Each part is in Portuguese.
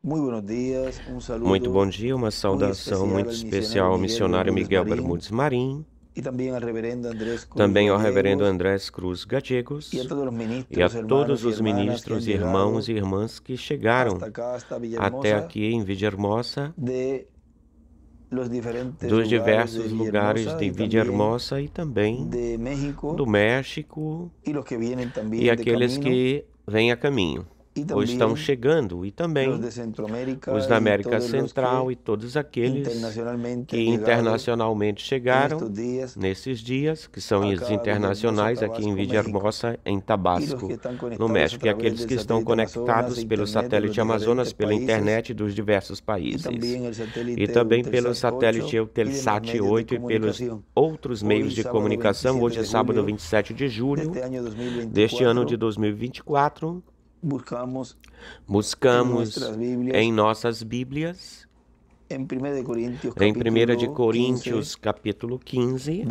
Muito bom dia, uma saudação muito especial ao missionário Miguel Bermudes Marim, também ao reverendo Andrés Cruz Gallegos e a todos os ministros, irmãos e irmãs que chegaram até aqui em Villahermosa, dos diversos lugares de Villahermosa e também do México e aqueles que vêm a caminho ou estão chegando, e também os da América Central e todos aqueles que internacionalmente chegaram nesses dias, que são os internacionais aqui em Villahermosa, em Tabasco, no México, e aqueles que estão conectados pelo satélite Amazonas, pela internet dos diversos países, e também pelo satélite Eutelsat 8 e pelos outros meios de comunicação. Hoje é sábado 27 de julho deste ano de 2024. Buscamos em nossas Bíblias, em 1 de Coríntios, capítulo 15,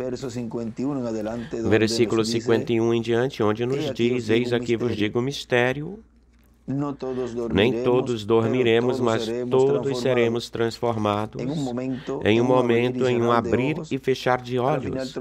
versículo 51 em diante, onde nos diz: eis aqui vos digo o mistério, nem todos dormiremos, mas todos seremos transformados em um momento, em um abrir e fechar de olhos.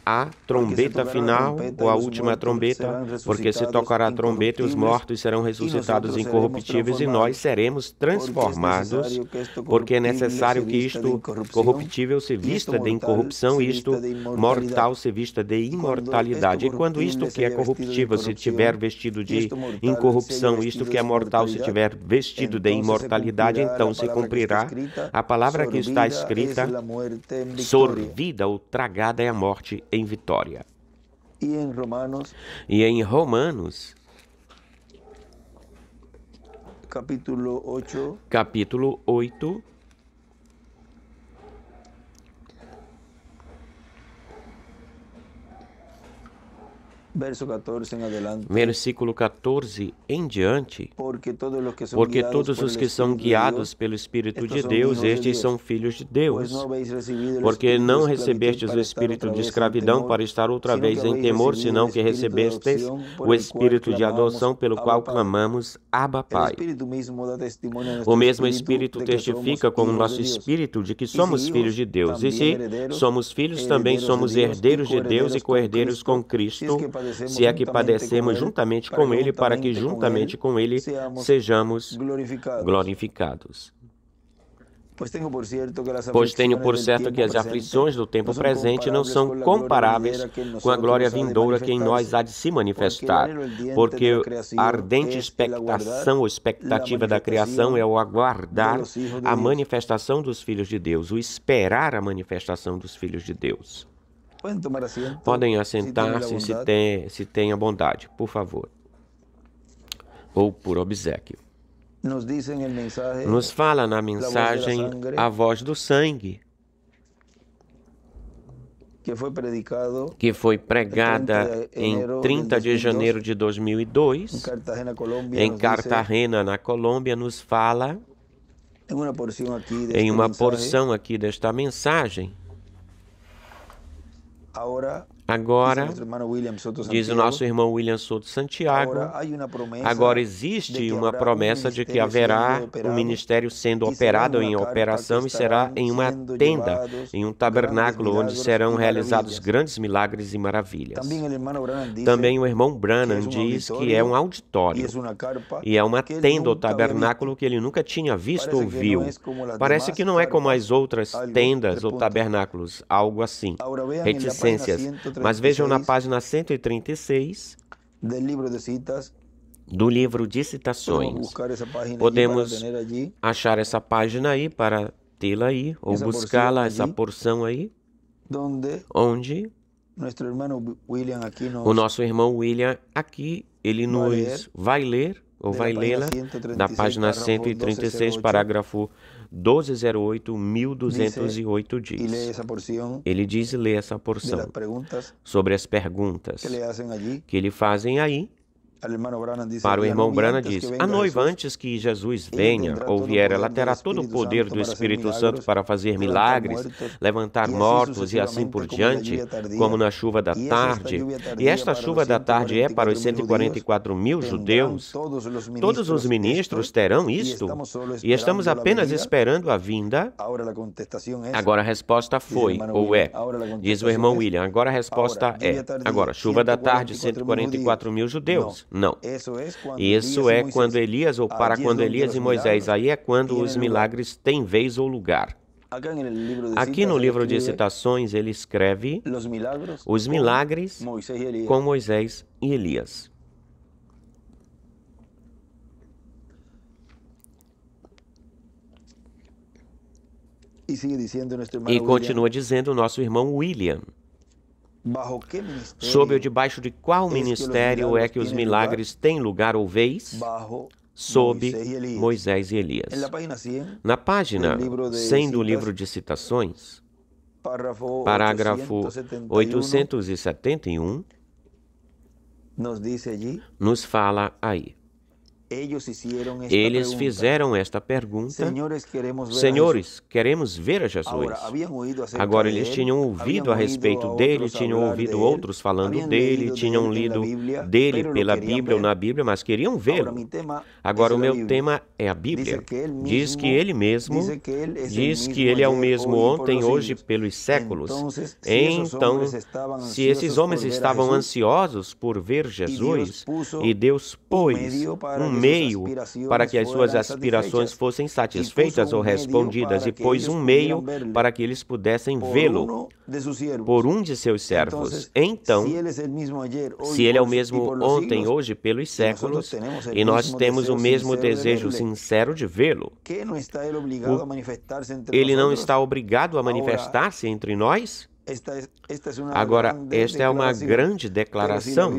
A trombeta final, ou a última trombeta, porque se tocará a trombeta e os mortos serão ressuscitados incorruptíveis e nós seremos transformados, porque é necessário que isto corruptível se vista de incorrupção e isto mortal se vista de imortalidade. E quando isto que é corruptível se tiver vestido de incorrupção, isto que é mortal se tiver vestido de imortalidade, então se cumprirá a palavra que está escrita: sorvida ou tragada é a morte em vitória. E em Romanos, capítulo 8, versículo 14 em diante, porque todos os que são guiados pelo Espírito de Deus, estes são filhos de Deus. Porque não recebestes o espírito de escravidão para estar outra vez em temor, senão que recebestes o espírito de adoção, pelo qual clamamos: Abba, Pai. O mesmo Espírito testifica com o nosso espírito de que somos filhos de Deus. E se somos filhos, também somos herdeiros de Deus e co-herdeiros com Cristo, se é que padecemos juntamente com Ele, para que juntamente com Ele sejamos glorificados. Pois tenho por certo que as aflições do tempo presente não são comparáveis com a glória vindoura que em nós há de se manifestar, porque a ardente expectação ou expectativa da criação é o aguardar a manifestação dos filhos de Deus, o esperar a manifestação dos filhos de Deus. Podem assentar-se se tem a bondade, por favor, ou por obséquio. Nos fala na mensagem a voz do sangue, que foi pregada em 30 de janeiro de 2002, em Cartagena, na Colômbia. Nos fala em uma porção aqui desta mensagem. Agora, diz o nosso irmão William Soto Santiago, agora existe uma promessa de que haverá um ministério sendo operado em operação e será em uma tenda, em um tabernáculo, onde serão realizados grandes milagres e maravilhas. Também o irmão Branham diz que é um auditório e é uma tenda ou tabernáculo que ele nunca tinha visto ou viu. Parece que não é como as outras tendas ou tabernáculos, algo assim, reticências. Mas vejam na página 136 do livro de citações. Podemos achar essa página aí para tê-la aí, ou buscá-la, essa porção aí, onde o nosso irmão William aqui, ele nos vai ler, ou vai lê-la, da página 136, parágrafo 1208, 1208 diz. Ele diz e lê essa porção sobre as perguntas que lhe fazem aí, Para o irmão Branham diz, a noiva antes que Jesus venha ou vier, ela terá todo o poder do Espírito Santo para fazer milagres, levantar mortos e assim por diante, como na chuva da tarde. E esta chuva da tarde é para os 144 mil judeus. Todos os ministros terão isto? E estamos apenas esperando a vinda? Agora a resposta foi, ou é, diz o irmão William. Agora a resposta é, agora, chuva da tarde, 144 mil judeus. Não. Isso é quando Elias, ou para quando Elias e Moisés, aí é quando os milagres têm vez ou lugar. Aqui no livro de citações ele escreve os milagres com Moisés e Elias. E continua dizendo o nosso irmão William. Sob ou debaixo de qual ministério é que os milagres têm lugar ou vez? Sob Moisés e Elias. Na página 100 do livro de citações, parágrafo 871, nos fala aí. Eles fizeram esta pergunta, Senhores, queremos ver a Jesus. Agora, eles tinham ouvido a respeito dele, tinham ouvido outros falando dele, tinham lido dele pela Bíblia ou na Bíblia, mas queriam vê-lo. Agora, o meu tema é a Bíblia. Diz que ele mesmo, diz que ele é o mesmo ontem, hoje, pelos séculos. Então, se esses homens estavam ansiosos por ver Jesus, e Deus pôs um meio para que as suas aspirações fossem satisfeitas ou respondidas, e pôs um meio para que eles pudessem vê-lo por um de seus servos. Então, se ele é o mesmo ontem, hoje, pelos séculos, e nós temos o mesmo desejo sincero de vê-lo, ele não está obrigado a manifestar-se entre nós? Agora, esta é uma grande declaração,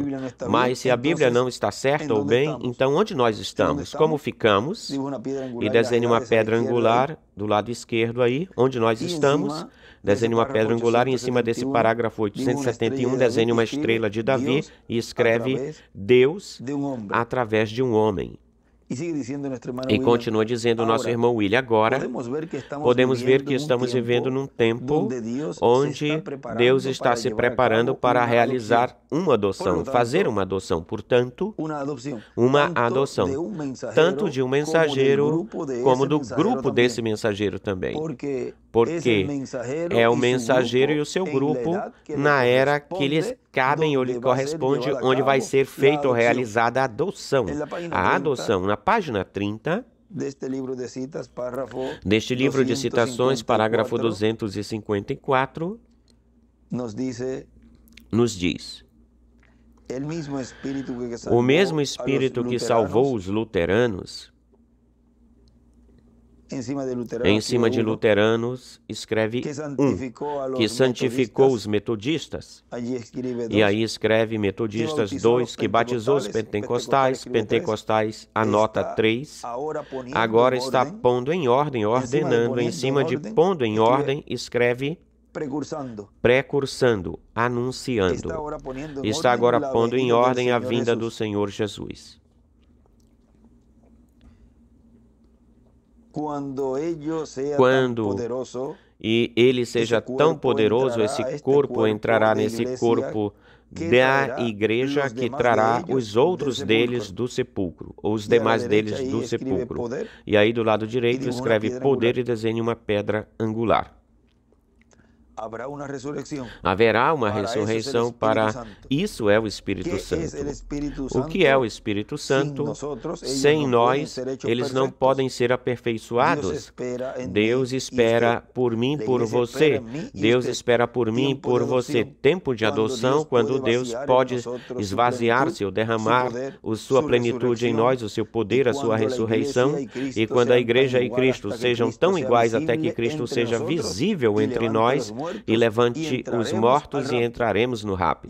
mas se a Bíblia não está certa ou bem, então onde nós estamos? Como ficamos? E desenhe uma pedra angular do lado esquerdo aí, onde nós estamos. Desenhe uma pedra angular e em cima desse parágrafo 871, desenhe uma estrela de Davi e escreve Deus através de um homem. E continua dizendo o nosso irmão William, agora podemos ver que estamos vivendo num tempo onde Deus está se preparando para realizar uma adoção, fazer uma adoção, portanto, uma adoção, tanto de um mensageiro como do grupo desse mensageiro também, porque é o mensageiro e o seu grupo na era que lhes cabem ou lhe corresponde, onde vai ser feita ou realizada a adoção. A adoção, na página 30 deste livro de citações, parágrafo 254, nos diz: o mesmo Espírito que salvou os luteranos, em cima de luteranos, escreve que santificou os metodistas. E aí escreve metodistas 2, que batizou os pentecostais, anota 3. Agora está pondo em ordem, ordenando, em cima de pondo em ordem, escreve precursando, anunciando. Está agora pondo em ordem a vinda do Senhor Jesus. Quando ele seja tão poderoso, esse corpo entrará nesse corpo da igreja que trará os outros deles do sepulcro, ou os demais deles do sepulcro. E aí do lado direito escreve poder e desenhe uma pedra angular. Haverá uma ressurreição para... Isso é o Espírito Santo. O que é o Espírito Santo? Sem nós, eles não podem ser aperfeiçoados. Deus espera por mim, por você. Deus espera por mim, por você. Tempo de adoção, quando Deus pode esvaziar-se ou derramar a sua plenitude em nós, o seu poder, a sua ressurreição. E quando a igreja e Cristo sejam tão iguais até que Cristo seja visível entre nós, e levante os mortos e entraremos no rapto.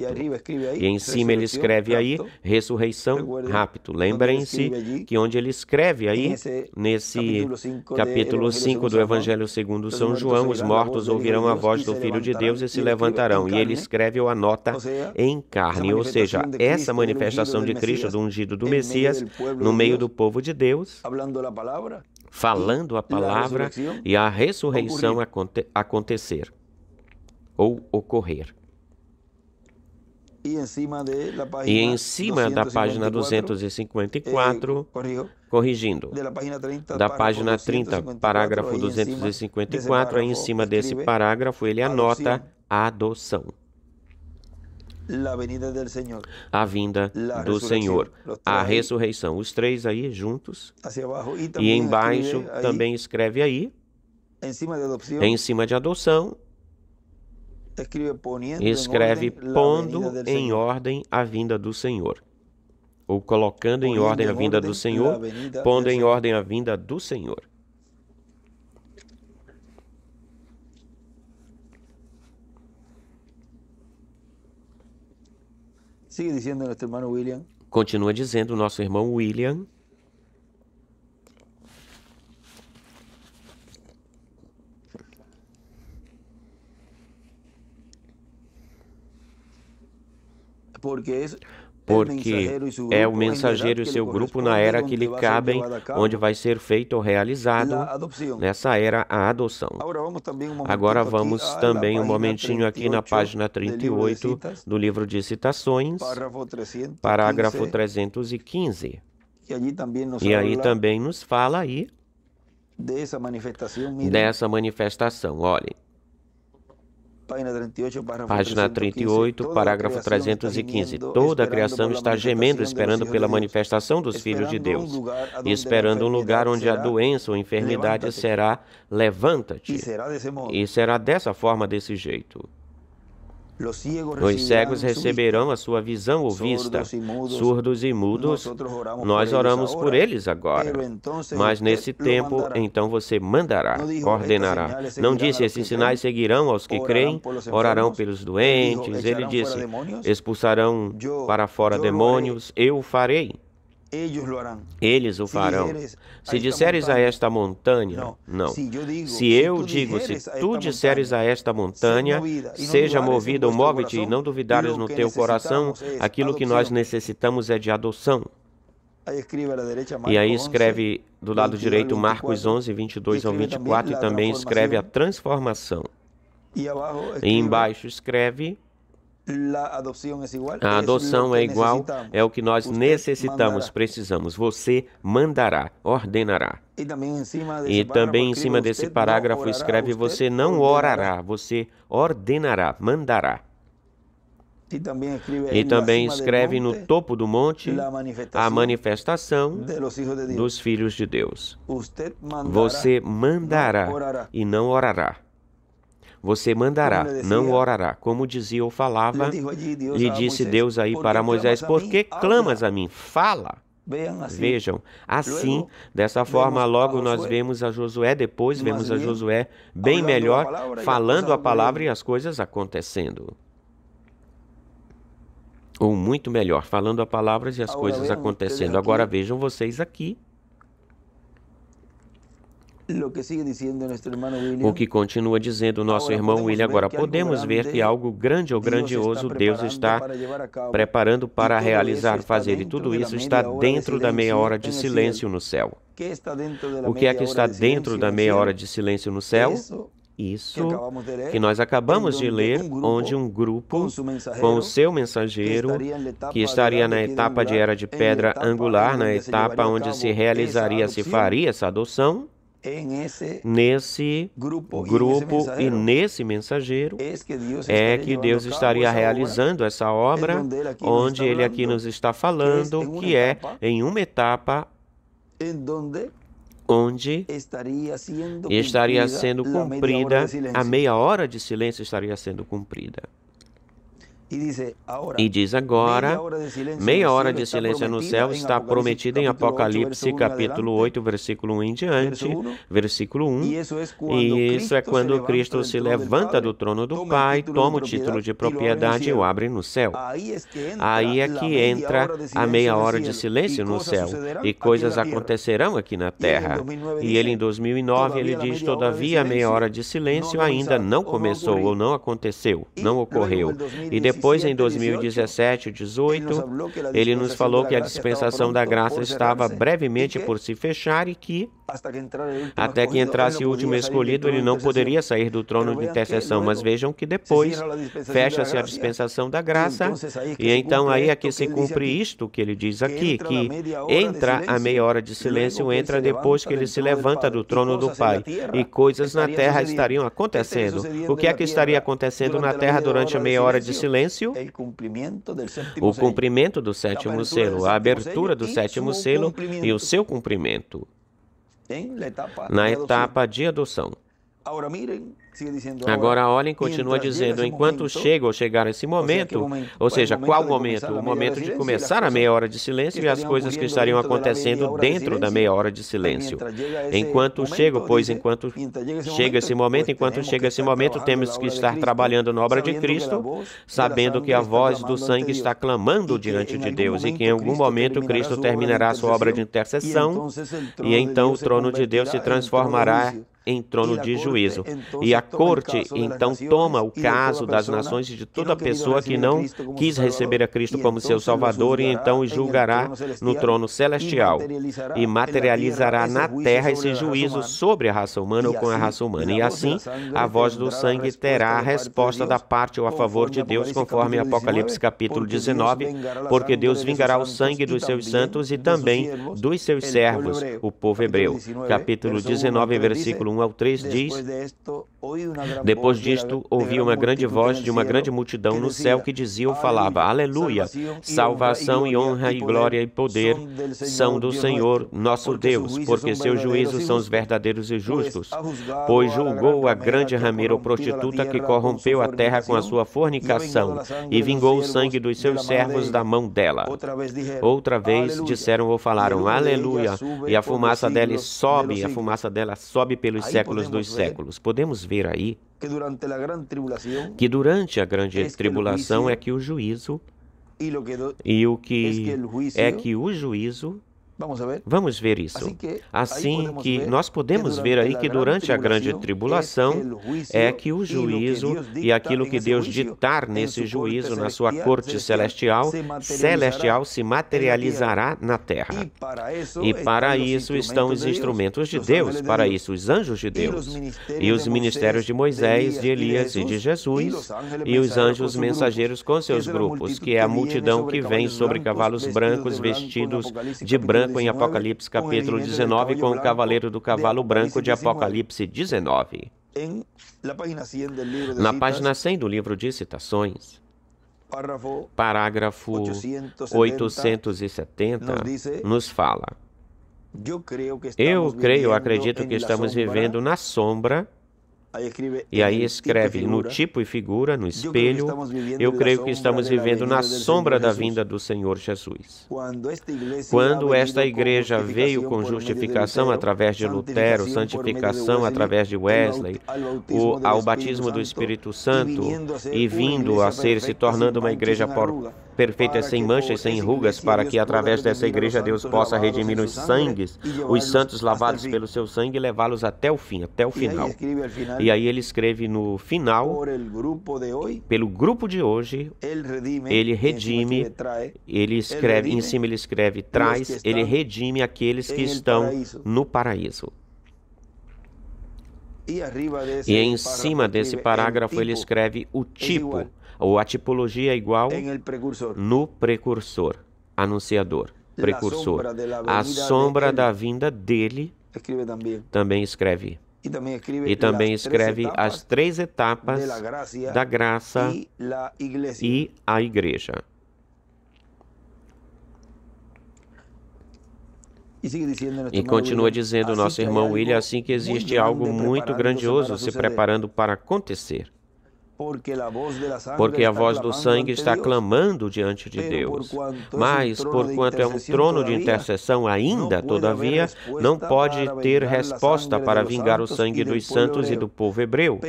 E em cima ele escreve aí, ressurreição, rapto. Lembrem-se que onde ele escreve aí, nesse capítulo 5 do Evangelho segundo São João, os mortos ouvirão a voz do Filho de Deus e se levantarão. E ele escreve ou anota em carne, ou seja, essa manifestação de Cristo, do ungido do Messias, no meio do povo de Deus, falando a palavra e a ressurreição acontecer ou ocorrer. E em cima da página 254, corrigindo, da página 30, parágrafo 254, aí em cima desse parágrafo ele anota a adoção. A vinda do Senhor, a ressurreição, os três aí juntos. E embaixo também escreve aí, em cima de adoção, escreve pondo em ordem a vinda do Senhor. Ou colocando em ordem a vinda do Senhor, pondo em ordem a vinda do Senhor. Continua dizendo o nosso irmão William. Porque é o mensageiro e seu grupo na era que lhe cabem, onde vai ser feito ou realizado nessa era a adoção. Agora vamos também um momentinho aqui na página 38 do livro de citações, parágrafo 315. E aí também nos fala aí dessa manifestação, olhem. Página 38, parágrafo 315. Toda a criação está gemendo, esperando pela manifestação dos filhos de Deus, esperando um lugar onde a doença ou enfermidade será levanta-te. E será dessa forma, desse jeito. Os cegos receberão a sua visão ou vista, surdos e mudos, nós oramos por eles agora. Mas nesse tempo, então você mandará, ordenará. Não disse, esses sinais seguirão aos que creem, orarão pelos doentes. Ele disse, expulsarão para fora demônios, eu o farei. Eles o farão. Se disseres a esta montanha, não. Se eu digo, se tu disseres a esta montanha, seja movida ou move-te, e não duvidares no teu coração, aquilo que nós necessitamos é de adoção. E aí escreve do lado direito Marcos 11, 22 ao 24, e também escreve a transformação. E embaixo escreve... A adoção é igual, é o que nós necessitamos, precisamos. Você mandará, ordenará. E também em cima desse parágrafo escreve, você não orará, você ordenará, mandará. E também escreve no topo do monte a manifestação dos filhos de Deus. Você mandará e não orará. Você mandará, não orará. Como dizia ou falava, lhe disse Deus aí para Moisés, por que clamas a mim? Fala. Vejam, assim, dessa forma, logo nós vemos a Josué, depois vemos a Josué bem melhor, falando a palavra e as coisas acontecendo. Ou muito melhor, falando a palavra e as coisas acontecendo. Agora vejam vocês aqui. O que continua dizendo o nosso irmão William, agora podemos ver que algo grande ou grandioso Deus está preparando para realizar, fazer, e tudo isso está dentro da meia hora de silêncio no céu. O que é que está dentro da meia hora de silêncio no céu? Isso que nós acabamos de ler, onde um grupo com o seu mensageiro, que estaria na etapa de era de pedra angular, na etapa onde se realizaria, se faria essa adoção, nesse grupo e nesse mensageiro é que Deus estaria realizando essa obra, onde Ele aqui nos está falando, que é em uma etapa onde estaria sendo cumprida, a meia hora de silêncio estaria sendo cumprida. E diz agora, meia hora de silêncio no céu está prometida em Apocalipse capítulo 8, versículo 1 em diante, versículo 1. E isso é quando Cristo se levanta do trono do Pai, toma o título de propriedade e o abre no céu. Aí é que entra a meia hora de silêncio no céu, e coisas acontecerão aqui na terra. E ele em 2009, ele diz, todavia a meia hora de silêncio ainda não começou, ou não aconteceu, não ocorreu. E depois em 2017, 18, ele nos falou que a dispensação da graça estava brevemente por se fechar e que, até que entrasse o último escolhido, ele não poderia sair do trono de intercessão. Mas vejam que depois fecha-se a dispensação da graça, e então aí é que se cumpre isto que ele diz aqui, que entra a meia hora de silêncio, entra depois que ele se levanta do trono do Pai, e coisas na terra estariam acontecendo. O que é que estaria acontecendo na terra durante a meia hora de silêncio? O cumprimento do sétimo selo, a abertura do sétimo selo e o seu cumprimento na etapa de adoção. Agora olhem, continua dizendo, enquanto chega ou chegar esse momento, ou seja, qual momento? O momento de começar a meia hora de silêncio e as coisas que estariam acontecendo dentro da meia hora de silêncio. Enquanto chega esse momento, temos que estar trabalhando na obra de Cristo, sabendo que a voz do sangue está clamando diante de Deus e que em algum momento Cristo terminará sua obra de intercessão e então o trono de Deus se transformará em trono de juízo. E a corte então toma o caso das nações e de toda pessoa que não quis receber a Cristo como seu Salvador, e então o julgará no trono celestial e materializará na terra esse juízo sobre a raça humana ou com a raça humana. E assim, a voz do sangue terá a resposta da parte ou a favor de Deus, conforme Apocalipse capítulo 19, porque Deus vingará o sangue dos seus santos e também dos seus servos, o povo hebreu. Capítulo 19, versículo 1 ao 3 diz, depois disto, ouvi uma grande voz de uma grande multidão no céu que dizia ou falava, aleluia, salvação e honra e glória e poder são do Senhor nosso Deus, porque seus juízos são os verdadeiros e justos, pois julgou a grande rameira ou prostituta que corrompeu a terra com a sua fornicação e vingou o sangue dos seus servos da mão dela. Outra vez disseram ou falaram, aleluia, e a fumaça dela sobe pelos séculos dos séculos. Podemos ver aí que durante a grande tribulação é que o juízo, e o que é que o juízo, vamos ver isso. Assim que nós podemos ver aí que durante a grande tribulação é que o juízo e aquilo que Deus ditar nesse juízo na sua corte celestial se materializará na terra. E para isso estão os instrumentos de Deus, para isso os anjos de Deus, e os ministérios de Moisés, de Elias e de Jesus, e os anjos mensageiros com seus grupos, que é a multidão que vem sobre cavalos brancos vestidos de branco em Apocalipse capítulo 19, com o cavaleiro do cavalo branco de Apocalipse 19. Na página 100 do livro de Citações, parágrafo 870, nos fala, eu acredito que estamos vivendo na sombra. E aí escreve no tipo e figura, no espelho, eu creio que estamos vivendo na sombra da vinda do Senhor Jesus. Quando esta igreja veio com justificação através de Lutero, santificação através de Wesley, ao batismo do Espírito Santo, e vindo a se tornando uma igreja perfeita, sem manchas, sem rugas, para que através dessa igreja Deus possa redimir os santos lavados pelo seu sangue e levá-los até o fim, até o final. E aí ele escreve no final, pelo grupo de hoje, ele redime, ele escreve, em cima ele escreve, traz, ele redime aqueles que estão no paraíso. E em cima desse parágrafo ele escreve o tipo, ou a tipologia é igual no precursor, anunciador, precursor. A sombra da vinda dele também escreve. E também escreve as 3 etapas da graça e a igreja. E continua dizendo o nosso irmão William, assim que existe algo muito grandioso se preparando para acontecer. porque a voz do sangue está clamando diante de Deus. Mas, porquanto é um trono de intercessão ainda, todavia, não pode ter resposta para vingar o sangue dos santos e do povo hebreu.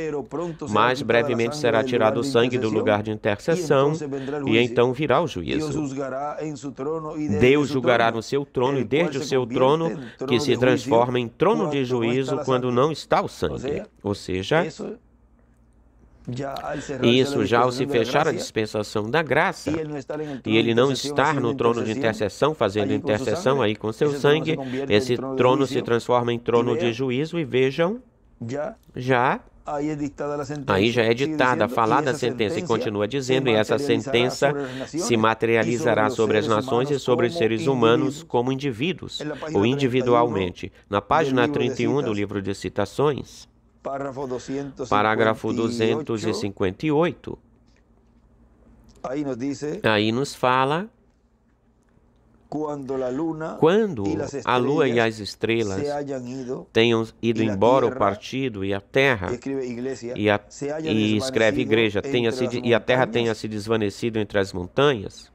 Mas brevemente será tirado o sangue do lugar de intercessão, e então virá o juízo. Deus julgará no seu trono, e desde o seu trono, que se transforma em trono de juízo quando não está o sangue. Ou seja, isso já ao se fechar a dispensação da graça, e ele não estar no trono de intercessão, fazendo intercessão aí com seu sangue, esse trono se transforma em trono de juízo, e vejam, aí já é ditada, falada a sentença, e continua dizendo, e essa sentença se materializará sobre as nações e sobre os seres humanos como indivíduos, ou individualmente. Na página 31 do livro de citações, parágrafo 258, aí nos fala, quando a lua e as estrelas tenham ido embora, o partido, e a terra, e escreve igreja, e a terra tenha se desvanecido entre as montanhas,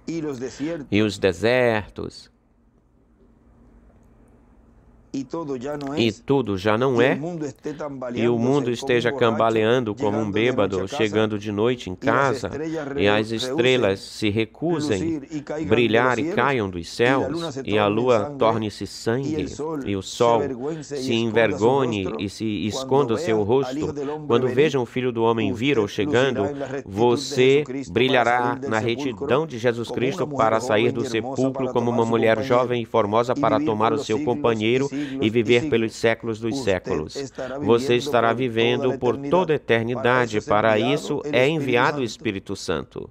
e os desertos, e tudo já não é, e o mundo esteja cambaleando como um bêbado, chegando de noite em casa, e as estrelas se recusem brilhar e caiam dos céus, e a lua torne-se sangue, e o sol se envergonhe e se esconda o seu rosto. Quando vejam o Filho do Homem vir ou chegando, você brilhará na retidão de Jesus Cristo para sair do sepulcro como uma mulher jovem e formosa para tomar o seu companheiro e viver pelos séculos dos séculos. Você estará vivendo por toda a eternidade. Para isso é enviado o Espírito Santo.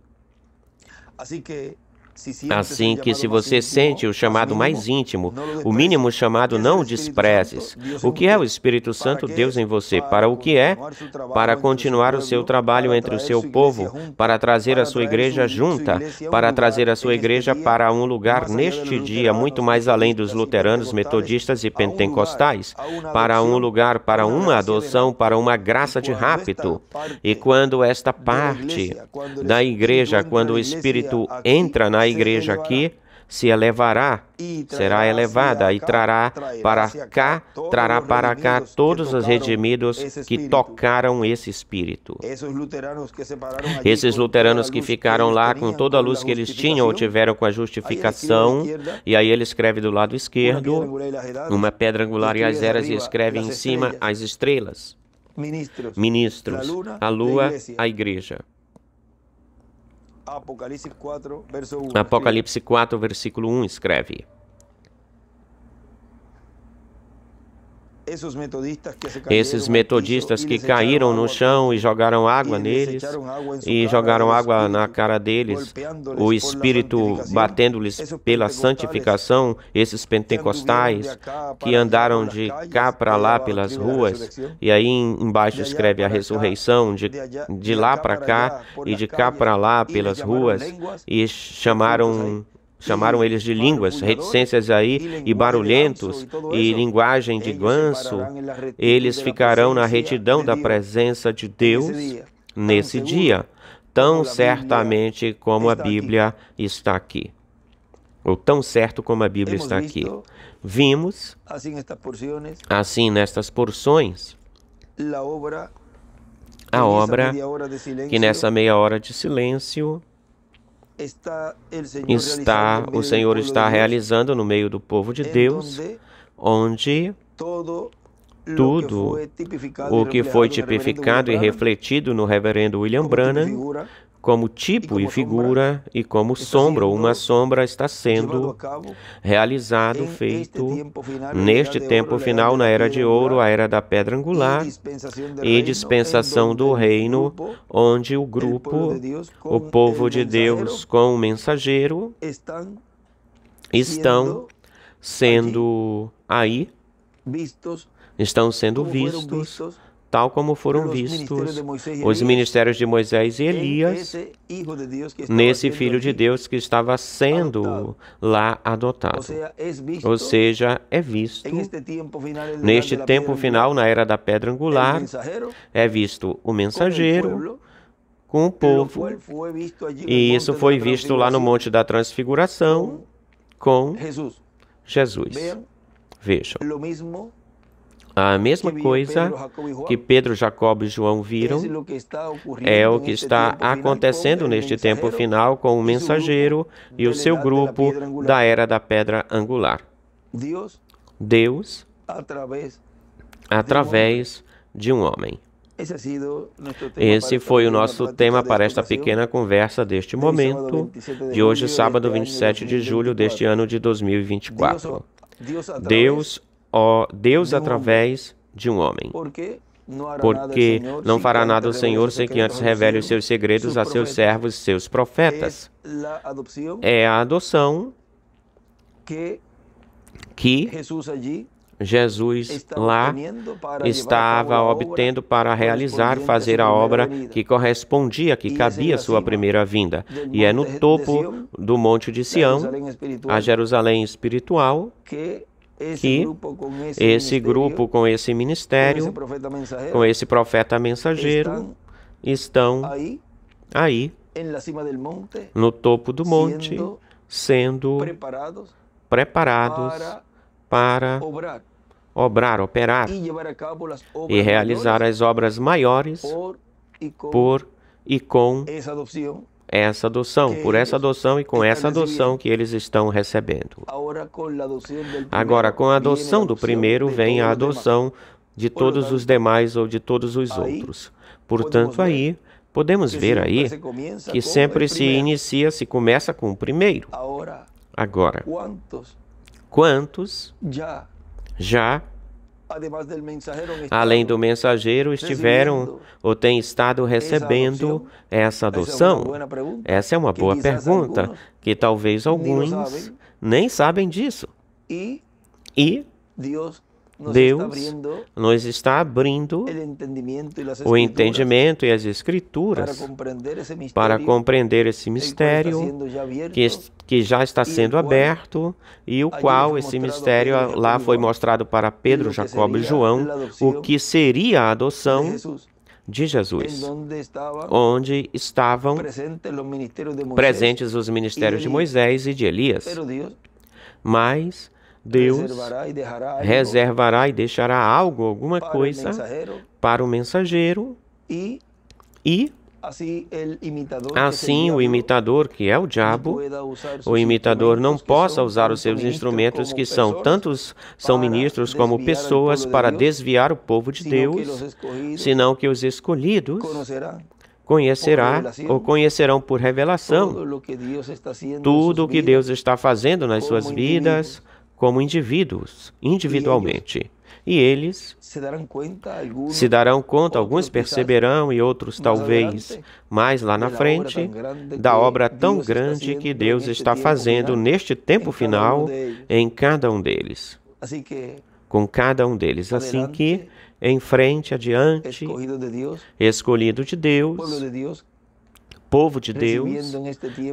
Assim que, se você sente o chamado mais íntimo, o mínimo chamado, não o desprezes. O que é o Espírito Santo? Deus em você. Para o que é? Para continuar o seu trabalho entre o seu povo, para trazer a sua igreja junta, para trazer a sua igreja para um lugar neste dia, muito mais além dos luteranos, metodistas e pentecostais, para um lugar, para uma adoção, para uma graça de rapto. E quando esta parte da igreja, quando o Espírito entra na igreja aqui, se elevará, será elevada e trará para cá todos os redimidos que tocaram esse Espírito. Esses luteranos que ficaram lá com toda a luz que eles tinham ou tiveram com a justificação, e aí ele escreve do lado esquerdo uma pedra angular e as eras, e escreve em cima as estrelas, ministros, a lua, a igreja. Apocalipse 4, versículo 1 escreve: esses metodistas que caíram no chão e jogaram água neles, e jogaram água na cara deles, o Espírito batendo-lhes pela santificação, esses pentecostais que andaram de cá para lá pelas ruas, e aí embaixo escreve a ressurreição, de lá para cá e de cá para lá pelas ruas, e chamaram eles de línguas, reticências aí, e barulhentos, e linguagem de ganso. Eles ficarão na retidão da presença de Deus nesse dia, tão certamente como a Bíblia está aqui. Ou tão certo como a Bíblia está aqui. Vimos, assim, nestas porções, a obra que nessa meia hora de silêncio o Senhor está realizando no meio do povo de Deus, onde tudo o que foi tipificado e refletido no reverendo William Branham, como tipo e figura e como sombra ou uma sombra, está sendo realizado, feito neste tempo final, na Era de Ouro, a Era da Pedra Angular e dispensação do Reino, onde o grupo, o povo de Deus com o mensageiro, estão sendo aí, estão sendo vistos tal como foram vistos os ministérios de Moisés e Elias nesse Filho de Deus que estava sendo lá adotado. Ou seja, é visto, neste tempo final, na era da pedra angular, é visto o mensageiro com o povo, e isso foi visto lá no Monte da Transfiguração com Jesus. Vejam. A mesma coisa que Pedro, Jacob e João viram é o que está acontecendo neste tempo final com o mensageiro e o seu grupo da era da pedra angular. Deus, através de um homem. Esse foi o nosso tema para esta pequena conversa deste momento, de hoje, sábado 27 de julho deste ano de 2024. Deus através de um homem. Porque não fará nada o Senhor sem que antes revele os seus segredos a seus servos, seus profetas. É a adoção que Jesus lá estava obtendo para realizar, fazer a obra que correspondia, que cabia à sua primeira vinda. E é no topo do Monte de Sião, a Jerusalém espiritual, que esse grupo com esse ministério, com esse profeta mensageiro, estão aí, no topo do monte, sendo preparados para obrar, operar e realizar as obras maiores por e com essa adoção, por essa adoção e com essa adoção que eles estão recebendo. Agora, com a adoção do primeiro, vem a adoção de todos os demais ou de todos os outros. Portanto, aí, podemos ver aí que sempre se começa com o primeiro. Agora, quantos já, além do mensageiro, estiveram ou têm estado recebendo essa adoção? Essa é uma boa pergunta, que talvez alguns nem sabem disso. E Deus nos está abrindo o entendimento e as Escrituras para compreender esse mistério que já está sendo aberto e o qual esse mistério lá foi mostrado para Pedro, Jacob e João, o que seria a adoção de Jesus, onde estavam presentes os ministérios de Moisés e de Elias. Mas Deus reservará e deixará algo, alguma coisa, para o mensageiro e assim o imitador, que é o diabo, o imitador não possa usar os seus instrumentos, que são ministros como pessoas, para desviar o povo de Deus, senão que os escolhidos conhecerão por revelação tudo o que Deus está fazendo nas suas vidas, como indivíduos, individualmente. E eles se darão conta, alguns perceberão e outros talvez mais lá na frente, da obra tão grande que Deus está fazendo neste tempo final em cada um deles. Com cada um deles. Assim que, em frente, adiante, escolhido de Deus, povo de Deus,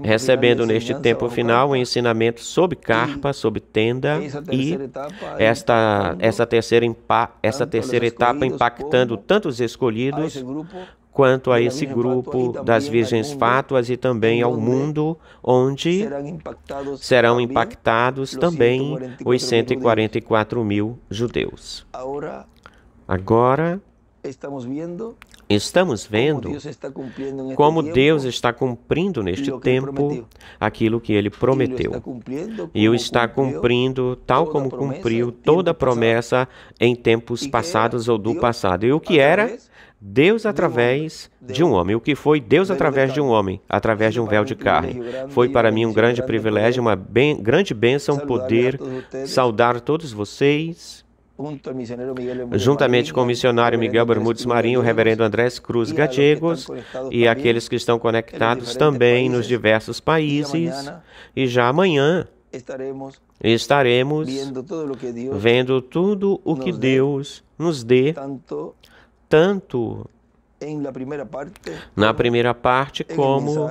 recebendo neste tempo final o ensinamento sobre carpa, sobre tenda, e essa terceira etapa impactando tanto os escolhidos quanto a esse grupo das virgens fátuas e também ao mundo, onde serão impactados também os 144.000 judeus. Agora, estamos vendo como Deus está cumprindo neste tempo aquilo que Ele prometeu. E o está cumprindo tal como cumpriu toda a promessa em tempos passados ou do passado. E o que era? Deus através de um homem. O que foi Deus através de um homem? Através de um véu de carne. Foi para mim um grande privilégio, uma grande bênção poder saudar todos vocês, juntamente com o missionário Miguel Bermudes Marinho, o reverendo Andrés Cruz Gallegos e aqueles que estão conectados também nos diversos países. E já amanhã estaremos vendo tudo o que Deus nos dê, tanto na primeira parte como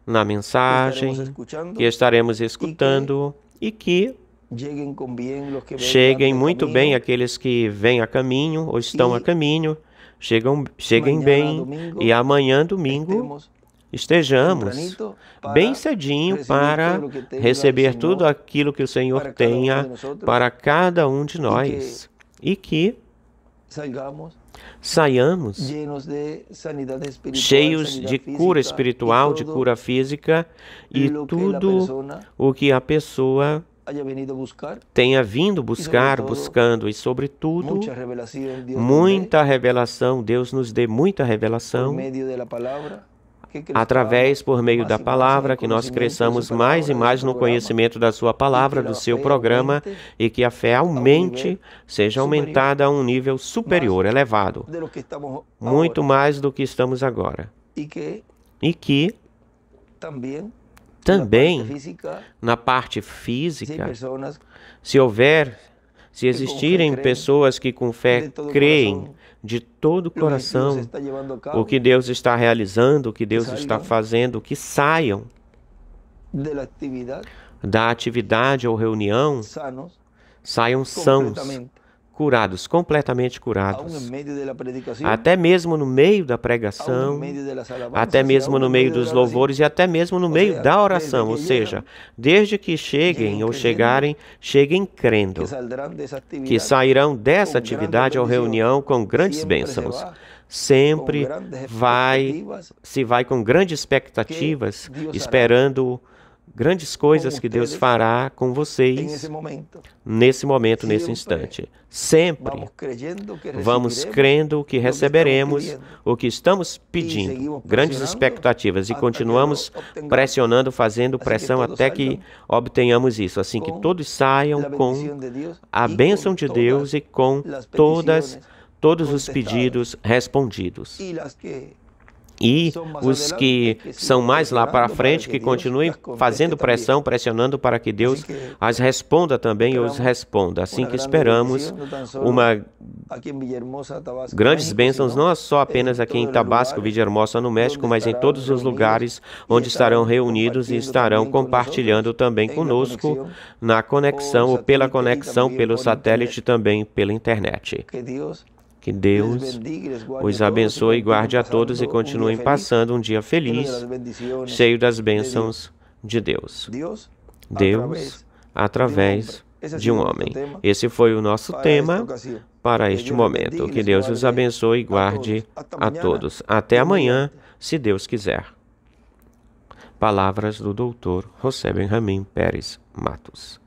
na mensagem que estaremos escutando, e que cheguem muito bem aqueles que vêm a caminho ou estão a caminho, cheguem bem, e amanhã, domingo, estejamos bem cedinho para receber tudo aquilo que o Senhor tenha para cada um de nós, e que saiamos cheios de cura espiritual, de cura física, e tudo o que a pessoa tenha vindo buscando, e sobretudo, muita revelação. Deus nos dê muita revelação através, por meio da palavra, que nós cresçamos mais e mais no conhecimento da sua palavra, do seu programa, e que a fé aumente, seja aumentada a um nível superior, elevado, muito mais do que estamos agora. E que também na parte física, se existirem pessoas que com fé creem de todo o coração o que Deus está realizando, o que Deus está fazendo, que saiam da atividade ou reunião, saiam sãos, curados, completamente curados, até mesmo no meio da pregação, até mesmo no meio dos louvores e até mesmo no meio da oração, ou seja, desde que cheguem ou chegarem, cheguem crendo que sairão dessa atividade ou reunião com grandes bênçãos. Sempre se vai com grandes expectativas, esperando grandes coisas que Deus fará com vocês nesse momento, nesse instante. Sempre vamos crendo que receberemos o que estamos pedindo, grandes expectativas, e continuamos pressionando, fazendo pressão até que obtenhamos isso, assim que todos saiam com a bênção de Deus e com todos os pedidos respondidos. E os que são mais lá para frente, que continuem fazendo pressão, pressionando para que Deus as responda também, ou os responda. Assim que esperamos grandes bênçãos, não só apenas aqui em Tabasco, Villahermosa, no México, mas em todos os lugares onde estarão reunidos e estarão compartilhando também conosco na conexão, ou pela conexão, pelo satélite, também pela internet. Que Deus os abençoe e guarde a todos, e continuem passando um dia feliz, cheio das bênçãos de Deus. Deus, através de um homem. Esse foi o nosso tema para este momento. Que Deus os abençoe e guarde a todos. Até amanhã, se Deus quiser. Palavras do Dr. José Benjamim Pérez Matos.